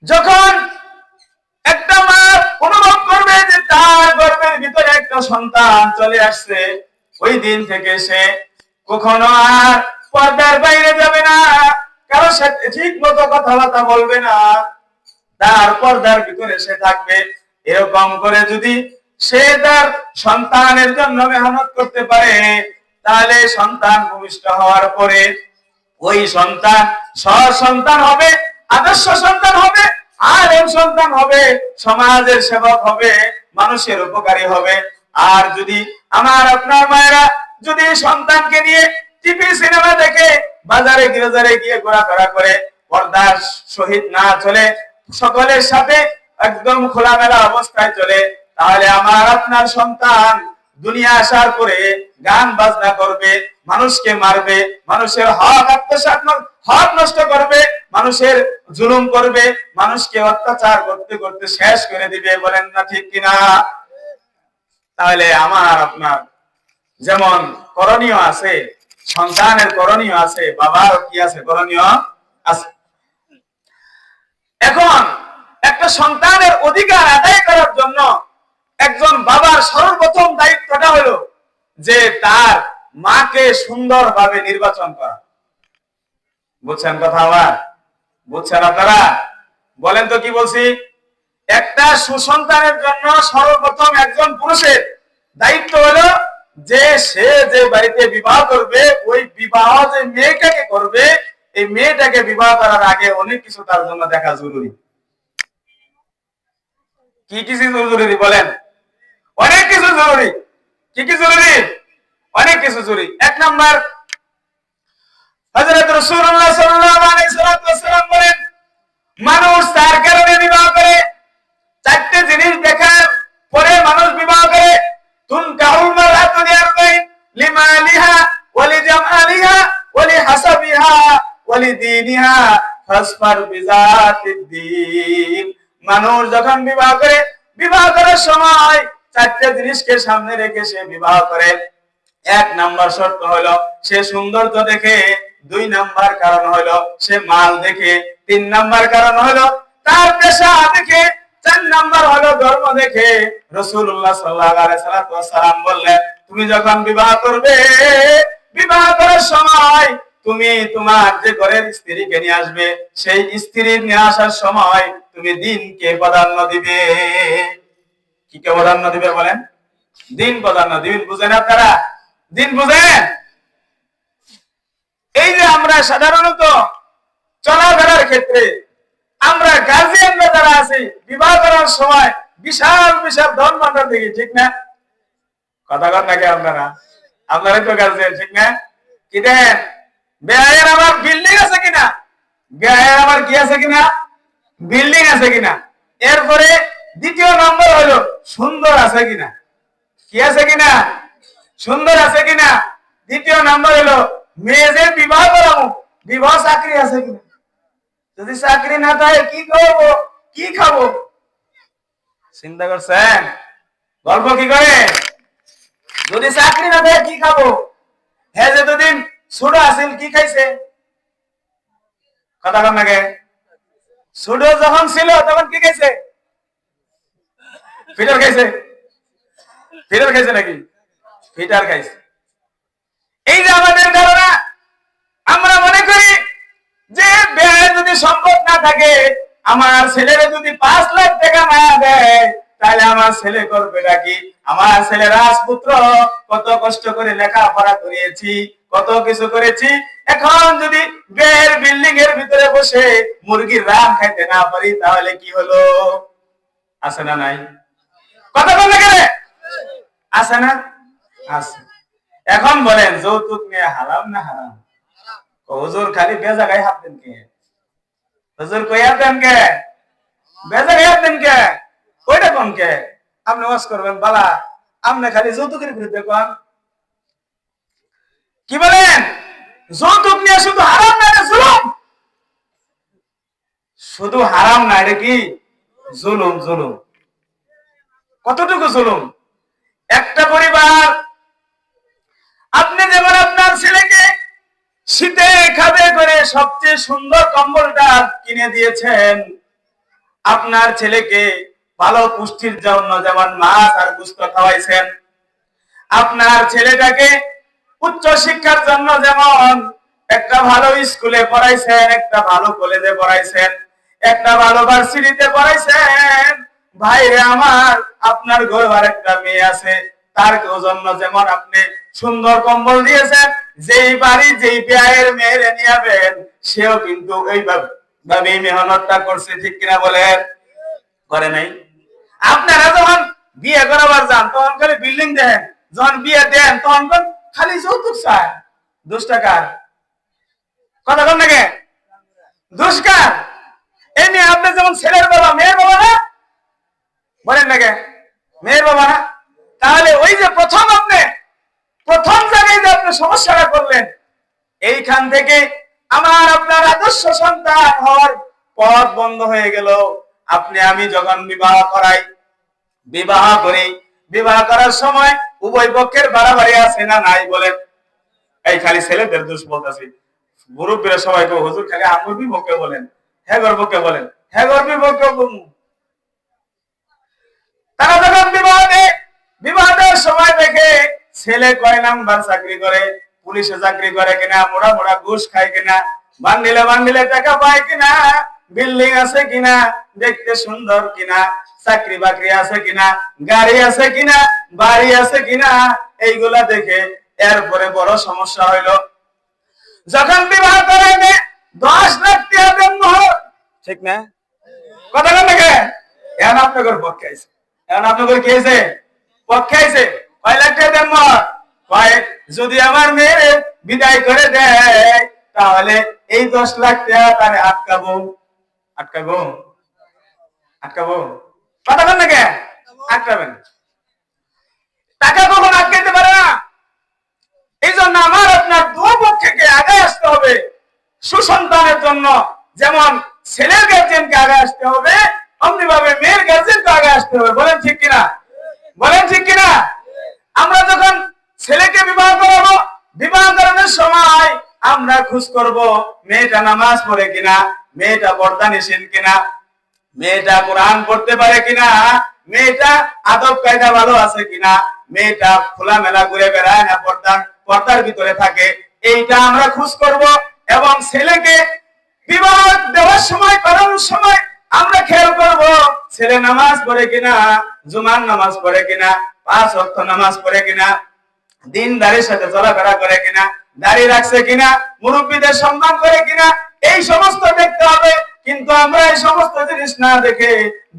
যখন একটা মা অনুভব করবে যে তার গর্ভের ভিতরে একটা সন্তান চলে আসছে, ওই দিন থেকে সে কখনো আর পর্দার বাইরে যাবে না, কারো সাথে ঠিক মতো কথাবার্তা বলবে না, তার পর্দার ভিতরে সে থাকবে। এরকম করে যদি সে তার সন্তানের জন্য মেহনত করতে পারে, তাহলে সন্তান ভূমিষ্ঠ হওয়ার পরে ওই সন্তান সৎ সন্তান হবে, আদর্শ সন্তান হবে, আলেম সন্তান হবে, সমাজের সেবক হবে, মানুষের উপকারী হবে। আর যদি আমার আপনার মায়েরা যদি সন্তানকে নিয়ে টিভি সিনেমা দেখে বাজারে গিয়ে ঘোরাফেরা করে, পর্দার সহিত না চলে, সকলের সাথে একদম খোলামেলা অবস্থায় চলে, তাহলে আমার আপনার সন্তান দুনিয়া আসার পরে গান বাজনা করবে, মানুষকে মারবে, মানুষের হক আত্মসাৎ হক নষ্ট করবে, মানুষের জুলুম করবে, মানুষকে অত্যাচার করতে করতে শেষ করে দিবে। বলেন না ঠিক কিনা? তাহলে আমার আপনার যেমন করণীয় আছে, সন্তানের করণীয় আছে, বাবার কি আছে? করণীয় আছে। এখন একটা সন্তানের অধিকার আদায় করার জন্য একজন বাবার সর্বপ্রথম দায়িত্বটা হলো যে তার মাকে সুন্দরভাবে নির্বাচন করা। বুঝছেন কথা আমার? বুঝছেন আপনারা? বলেন তো কি বলছি? একটা সুসন্তানের জন্য সর্বপ্রথম একজন পুরুষের দায়িত্ব হলো যে সে যে বাড়িতে বিবাহ করবে, ওই বিবাহ যে মেয়েটাকে করবে, এই মেয়েটাকে বিবাহ করার আগে অনেক কিছু তার জন্য দেখা জরুরি। কি কি জরুরি বলেন? অনেক কিছু জরুরি। কি কি জরুরি? অনেক কিছু জরুরি। এক নাম্বার, হযরত রাসূলুল্লাহ সাল্লাল্লাহু আলাইহি ওয়াসাল্লাম বলেন, মানুষ তার কারণে বিবাহ করে, চারটি জিনিস দেখার পরে মানুষ বিবাহ করে। তুনকাহুল মারআতু লিআরবাইন, লিমালিহা ওয়া লিজামালিহা ওয়া লিহাসাবিহা ওয়া লিদীনিহা ফাসফার বিযাতিদ দ্বীন। মানুষ যখন বিবাহ করে, বিবাহ করার সময় চারটি জিনিসকে সামনে রেখে সে বিবাহ করে। এক নাম্বার শর্ত হলো সে সৌন্দর্য দেখে, দুই নাম্বার কারণ হলো সে মাল দেখে, তিন নাম্বার কারণ হলো তার পেশা দেখে, চার নাম্বার হলো ধর্ম দেখে। রাসূলুল্লাহ সাল্লাল্লাহু আলাইহি ওয়াসাল্লাম বললেন, তুমি যখন বিবাহ করবে, বিবাহ করার সময় তুমি তোমার যে ঘরের স্ত্রীকে নিয়ে আসবে, সেই স্ত্রীর নিয়ে আসার সময় তুমি দিনকে প্রাধান্য দিবে। কি কে প্রাধান্য দিবে বলেন? দিন প্রাধান্য দিবেন। বুঝেন আপনারা? দিন বুঝেন? এই যে আমরা সাধারণত চলাফেরার ক্ষেত্রে আমরা গার্জিয়ানরা যারা আছি, বিবাহ করার সময় বিশাল বিশাল ধন ভান্ডার দেখি, ঠিক না? কথা কর নাকি আপনারা? আপনারাই তো গার্জিয়ান, ঠিক না? কি দেন? বেয়ায়ের আমার বিল্ডিং আছে কিনা, বেয়ায়ের আমার কি আছে কিনা, বিল্ডিং আছে কিনা। এরপরে দ্বিতীয় নম্বর হলো সুন্দর আছে কিনা। কি আছে কিনা? সুন্দর আছে কিনা। দ্বিতীয় নাম্বার হলো মেয়েদের বিবাহ করাবো, বিবাহ চাকরি আছে কিনা। যদি চাকরি না থাকে কি করবো, কি খাবো? চিন্তা করছেন? গল্প কি করে? যদি চাকরি না থাকে কি খাবো? হ্যাঁ, যতদিন ছোট আছিল কি খাইছে? কথা কর নাকি? ছোট যখন ছিল তখন কি খাইছে? ফিটার খাইছে। ফিটার খাইছে নাকি? ফিটার খাইছে। এই যে আমাদের ধারণা, আমরা মনে করি যে ব্যয় যদি সম্পদ না থাকে, আমার ছেলেরা যদি 5 লাখ টাকা না দেয়, তাহলে আমার ছেলে করবে নাকি? আমার ছেলে রাজপুত্র, কত কষ্ট করে লেখাপড়া করিয়েছি, কত কিছু করেছি, এখন যদি ব্যয়ের বিল্ডিং এর ভিতরে বসে মুরগির রান খাইতে না পারি, তাহলে কি হলো? আছে না নাই? কথা বলতে গেলে আছে না? আছে। এখন বলেন, যৌতুক নিয়ে হারাম না হারাম? হুজুর খালি বেজাগায় হাত দেন কে? হুজুর কই হাত দেন কে? বেজাগায় হাত দেন কে? ওইটা কোন কে? আপনি ওয়াজ করবেন বালা, আপনি খালি যৌতুকের বিরুদ্ধে কোন। কি বলেন? যৌতুক নিয়ে শুধু হারাম না, এটা জুলুম। শুধু হারাম না, এটা কি? জুলুম। জুলুম কতটুকু জুলুম? একটা পরিবার, আপনি যেমন আপনার ছেলেকে শীতে খাবে করে সবচেয়ে সুন্দর কম্বলটা কিনে দিয়েছেন, আপনার ছেলেকে ভালো পুষ্টির জন্য যেমন মাছ আর গোশত খাওয়াইছেন, আপনার ছেলেটাকে উচ্চ শিক্ষার জন্য যেমন একটা ভালো স্কুলে পড়াইছেন, একটা ভালো কলেজে পড়াইছেন, একটা ভালো ভার্সিটিতে পড়াইছেন, ভাইরে আমার আপনার ঘরে আর একটা মেয়ে আছে, তার জন্য যেমন আপনি সুন্দর কম্বল দিয়েছেন, যেই বাড়ি যেই বিয়ের মেয়েরে নিয়াবেন সেও কিন্তু এইভাবে মেহনতটা করছে, ঠিক কিনা বলেন? করে নাই? আপনারা যখন বিয়ে করাবার যান তখন খালি বিল্ডিং দেখেন, যখন বিয়ে দেন তখন খালি যৌতুক চায়। 2 টাকা কথা কন নাকি? দুষ্কার এই নিয়ে আপনি যেমন ছেলের বাবা মেয়ের বাবা না বলেন নাকি? মেয়ের বাবা না? তাহলে ওই যে প্রথম জায়গায় যে আপনি সমস্যাটা করলেন, এইখান থেকে আমার আপনার আদর্শ সন্তান হওয়ার পথ বন্ধ হয়ে গেল। আমি যখন বিবাহ করি, বিবাহ করার সময় উভয় পক্ষের বাড়াবাড়ি আছে না নাই বলেন? এই খালি ছেলেদের দোষ বলতেছি, মুরব্বীরা সবাইকে হুজুর খালি আমার বিপক্ষে বলেন, হ্যাঁ গর্বকে বলেন, হ্যাঁ গর্বিপক্ষে। তারা যখন বিবাহ দেওয়ার সময় দেখে ছেলে কয় নাম্বার চাকরি করে, পুলিশে চাকরি করে কিনা, মোড়া মোড়া ঘুষ খায় কিনা, বান্ডিলে টাকা পায় কিনা, বিল্ডিং আছে কিনা, দেখতে সুন্দর কিনা, চাকরি বাকরি আছে কিনা, গাড়ি আছে কিনা, বাড়ি আছে কিনা, এইগুলা দেখে এরপরে বড় সমস্যা হইল যখন বিবাহ করে 10 লাখ টাকা দেন, ঠিক না? কথা বলেন নাকি? এখন আপনাদের পক্ষে আছে, এখন আপনাদের কি আছে? পক্ষে আছে। 5 লাখ টাকা দেন, যদি আমার মেয়ে বিদায় করে দেয় তাহলে এই 10 লাখ টাকা তারে আটকাবো। কথা বলেন নাকি? আটকাবেন। টাকা কখন আটকাইতে পারে না। এই জন্য আমার আপনার দুই পক্ষকে আগে আসতে হবে সুসন্তানের জন্য। যেমন ছেলের গার্জেনকে আগে আসতে হবে, অমনি ভাবে মেয়ের গার্জেনকে আগে আসতে হবে। বলেন ঠিক কিনা? বলেন ঠিক কিনা? আমরা যখন ছেলেকে বিবাহ করাবো, বিবাহ করানোর সময় আমরা খোঁজ করব মেয়েটা নামাজ পড়ে কিনা, মেয়েটা পর্দানিশীল কিনা, মেয়েটা কোরআন পড়তে পারে কিনা, মেয়েটা আদব কায়দা ভালো আছে কিনা, মেয়েটা খোলামেলা ঘুরে বেড়ায় না পর্দার ভিতরে থাকে, এইটা আমরা খোঁজ করব। এবং ছেলেকে বিবাহ দেওয়ার সময়, করানোর সময় আমরা খেয়াল করব ছেলে নামাজ পড়ে কিনা, জুমার নামাজ পড়ে কিনা, 5 ওয়াক্ত নামাজ পড়ে কিনা, দিনদারির সাথে চলাফেরা করে কিনা, দাড়ি রাখছে কিনা, মুরব্বীদের সম্মান করে কিনা, এই সমস্ত দেখতে হবে। কিন্তু আমরা এই সমস্ত জিনিস না দেখে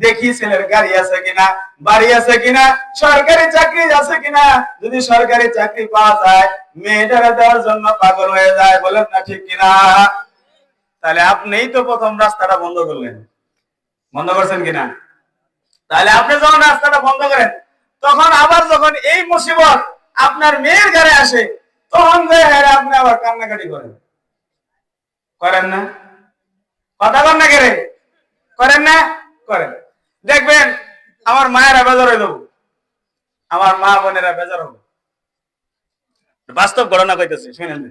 দেখি ছেলের গাড়ি আছে কিনা, বাড়ি আছে কিনা, সরকারি চাকরি আছে কিনা। যদি সরকারি চাকরি পাওয়া যায় মেয়েটারা দেওয়ার জন্য পাগল হয়ে যায়। বলেন না ঠিক কিনা? তাহলে আপনিই তো প্রথম রাস্তাটা বন্ধ করলেন। বন্ধ করছেন কিনা? তাহলে আপনি যখন রাস্তাটা বন্ধ করেন, তখন আবার যখন এই মুসিবত আপনার মেয়ের ঘরে আসে, তখন আপনি আবার কান্নাকাটি করেন না? কথা বল না কেরে? করেন না? করেন। দেখবেন আমার মায়েরা বেজার হয়ে যাবো, আমার মা বোনেরা বেজার হবে। বাস্তব ঘটনা কইতেছি, শুনেন।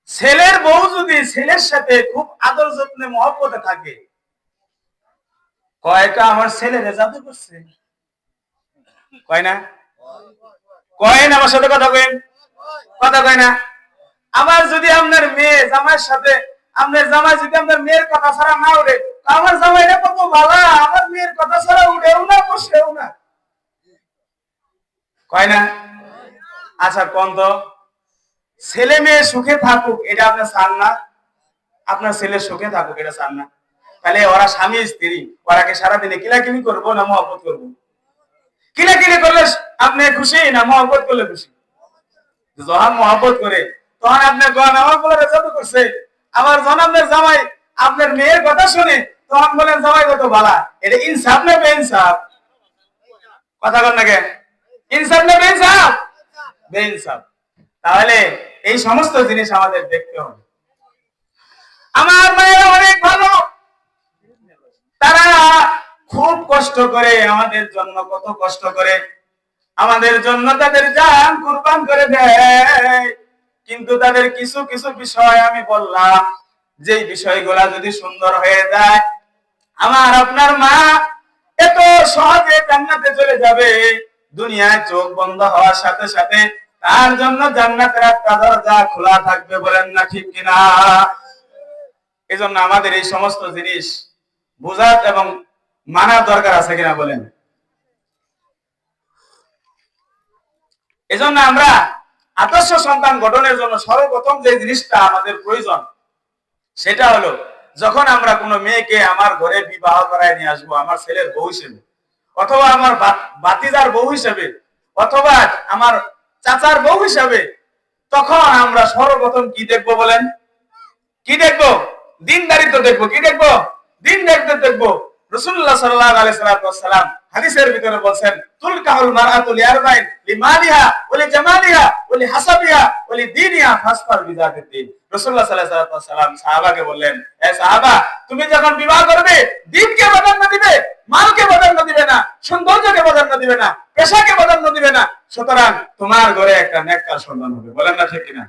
ছেলের বউ যদি ছেলের সাথে খুব আদর যত্নে মহব্বতে থাকে, কয়টা আমার ছেলেরে জাদু করছে, কয় না? কয়েন আমার সাথে কথা কয়েন, কথা কয় না? আবার যদি আপনার মেয়ে জামাইয়ের সাথে, আপনার জামাই যদি আপনার মেয়ের কথা ছাড়া না উঠে, আমার জামাইরা কত ভালো, আমার মেয়ের কথা ছাড়া উঠেও না, বসেও না, কয় না? আচ্ছা কোন তো ছেলে মেয়ে সুখে থাকুক এটা আপনি চান না? আপনার ছেলে সুখে থাকুক এটা চান না? তাহলে ওরা স্বামী স্ত্রী, ওরা কি সারাদিনে কিলাকিলি করবো না মহব্বত করবো? কিলাকিলি করলে আপনি খুশি না মহব্বত করলে খুশি? যখন মহব্বত করে তখন আপনার গন আমার বলে জাদু করছে। আবার যখন আপনার জামাই আপনার মেয়ের কথা শুনে তখন বলেন জামাই কত ভালা। এটা ইনসাফ না বেইনসাফ? কথা বল না কেন? ইনসাফ না বেইনসাফ? বেইনসাফ। তাহলে এই সমস্ত জিনিস আমাদের দেখতে হবে। আমার মায়েরা অনেক ভালো, তারা খুব কষ্ট করে আমাদের জন্য, কত কষ্ট করে আমাদের জন্য তাদের জান কুরবান করে দেয়। কিন্তু তাদের কিছু কিছু বিষয় আমি বললাম যে বিষয়গুলা যদি সুন্দর হয়ে যায়, আমার আপনার মা এত সহজে জান্নাতে চলে যাবে। দুনিয়ায় চোখ বন্ধ হওয়ার সাথে সাথে তার জন্য জান্নাতের একটা দরজা খোলা থাকবে, বলেন না ঠিক কিনা? এই জন্য আমাদের এই সমস্ত জিনিস বোঝার এবং মানার দরকার আছে কিনা বলেন? এজন্য আমরা আদর্শ সন্তান গঠনের জন্য সর্বপ্রথম যে জিনিসটা আমাদের প্রয়োজন সেটা হলো, যখন আমরা কোনো মেয়েকে আমার ঘরে বিবাহ করায় নিয়ে আসবো, আমার ছেলের বউ হিসেবে, অথবা আমার বাতিজার বউ হিসেবে, অথবা আমার চাচার বউ হিসেবে, তখন আমরা সর্বপ্রথম কি দেখবো বলেন? কি দেখবো? দিনদারিত্ব দেখবো। কি দেখবো? দিনদারিত্ব দেখবো। রাসূলুল্লাহ সাল্লাল্লাহু আলাইহি ওয়াসাল্লাম হাদিসের ভিতরে বলেন, তুলকাহুল মারআতু লিআরবাইন লিমালিহা ওয়া লিজামালিহা ওয়া লিহাসাবিহা ওয়া লিদীনিহা ফাসফার বিযাতিদ দ্বীন। রাসূলুল্লাহ সাল্লাল্লাহু আলাইহি ওয়াসাল্লাম সাহাবাকে বললেন, হে সাহাবা, তুমি যখন বিবাহ করবে, দ্বীনকে প্রাধান্য দিবে, মালকে প্রাধান্য দিবে না, সৌন্দর্যকে প্রাধান্য দিবে না, পেশাকে প্রাধান্য দিবে না। সুতরাং তোমার ঘরে একটা নেককার সন্তান হবে, বলেন না ঠিক কিনা?